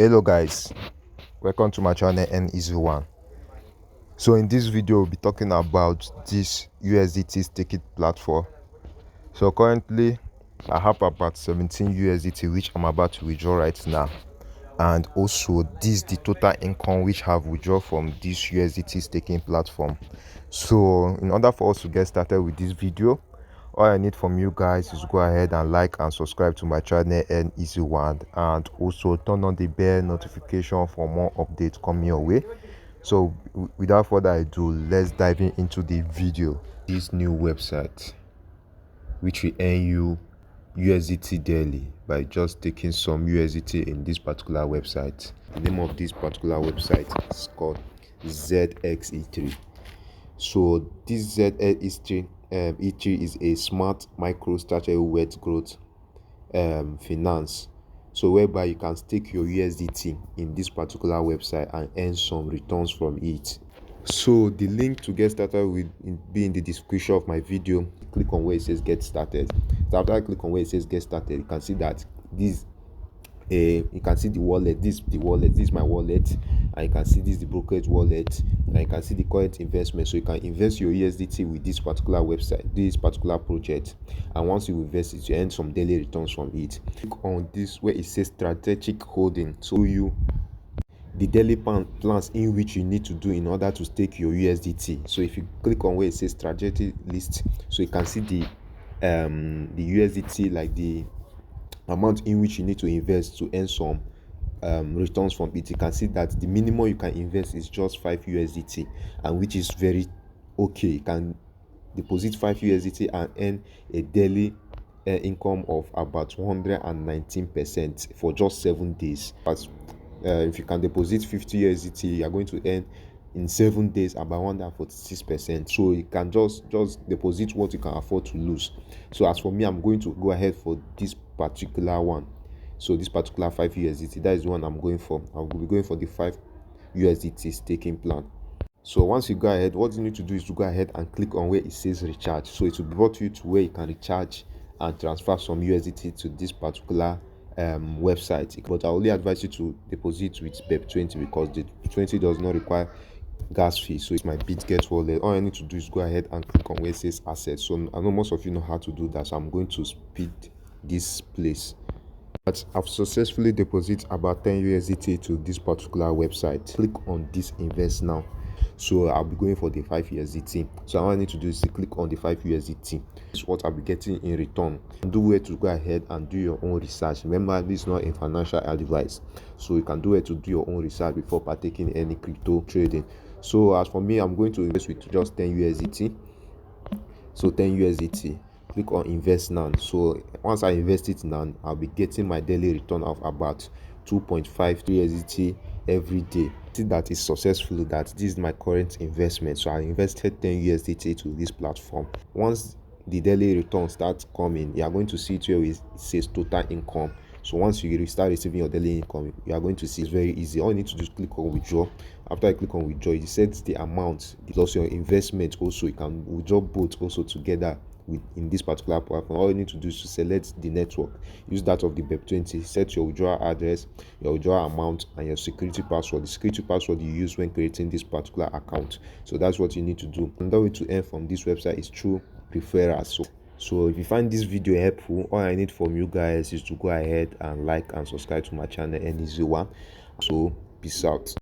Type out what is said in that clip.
Hello guys, welcome to my channel N-Easy1. So in this video we'll be talking about this USDT staking platform. So currently I have about 17 USDT which I'm about to withdraw right now, and also this the total income which I have withdrawn from this USDT staking platform. So in order for us to get started with this video, all I need from you guys is go ahead and like and subscribe to my channel N-Easy1, and also turn on the bell notification for more updates coming your way. So without further ado, let's dive into the video. This new website which will earn you USDT daily by just taking some USDT in this particular website. The name of this particular website is called ZXE3. So this ZXE3 is a smart micro strategy wealth growth finance, so whereby you can stake your USDT in this particular website and earn some returns from it. So the link to get started will be in the description of my video. Click on where it says get started. So after I click on where it says get started, you can see that this you can see the wallet. This is my wallet, and you can see this is the brokerage wallet, and you can see the current investment. So you can invest your USDT with this particular website, this particular project, and once you invest it, you earn some daily returns from it. Click on this where it says strategic holding, so you the daily plans in which you need to do in order to stake your USDT. So if you click on where it says strategic list, so you can see the USDT, like the amount in which you need to invest to earn some returns from it. You can see that the minimum you can invest is just 5 USDT, and which is very okay. You can deposit 5 USDT and earn a daily income of about 119% for just 7 days. But if you can deposit 50 USDT, you are going to earn in 7 days about 146%. So you can just deposit what you can afford to lose. So as for me, I'm going to go ahead for this particular one. So this particular 5 USDT, that is the one I'm going for. I'll be going for the 5 USDT staking plan. So once you go ahead, what you need to do is to go ahead and click on where it says recharge. So it will brought you to where you can recharge and transfer some USDT to this particular website. But I only advise you to deposit with BEP20 because the 20 does not require gas fee. So it's my BitGet wallet. All I need to do is go ahead and click on where it says assets. So I know most of you know how to do that, so I'm going to speed this place. But I've successfully deposited about 10 USDT to this particular website. Click on this invest now. So I'll be going for the 5 USDT. So all I need to do is to click on the 5 USDT. This is what I'll be getting in return. Do where to go ahead and do your own research. Remember, this is not a financial advice, so you can do it to do your own research before partaking in any crypto trading. So as for me, I'm going to invest with just 10 USDT. So 10 USDT. Click on invest now. So once I invest it now, I'll be getting my daily return of about 2.5 USDT every day. See that is successful, that this is my current investment. So I invested 10 USDT to this platform. Once the daily return starts coming, you are going to see it where it says total income. So once you start receiving your daily income, you are going to see it's very easy. All you need to do is click on withdraw. After I click on withdraw, it sets the amount plus your investment. Also, you can withdraw both also together in this particular platform. All you need to do is to select the network, use that of the BEP20, set your withdrawal address, your withdrawal amount, and your security password, the security password you use when creating this particular account. So that's what you need to do. Another way to earn from this website is through referrals. So if you find this video helpful, all I need from you guys is to go ahead and like and subscribe to my channel N-Easy1. So peace out.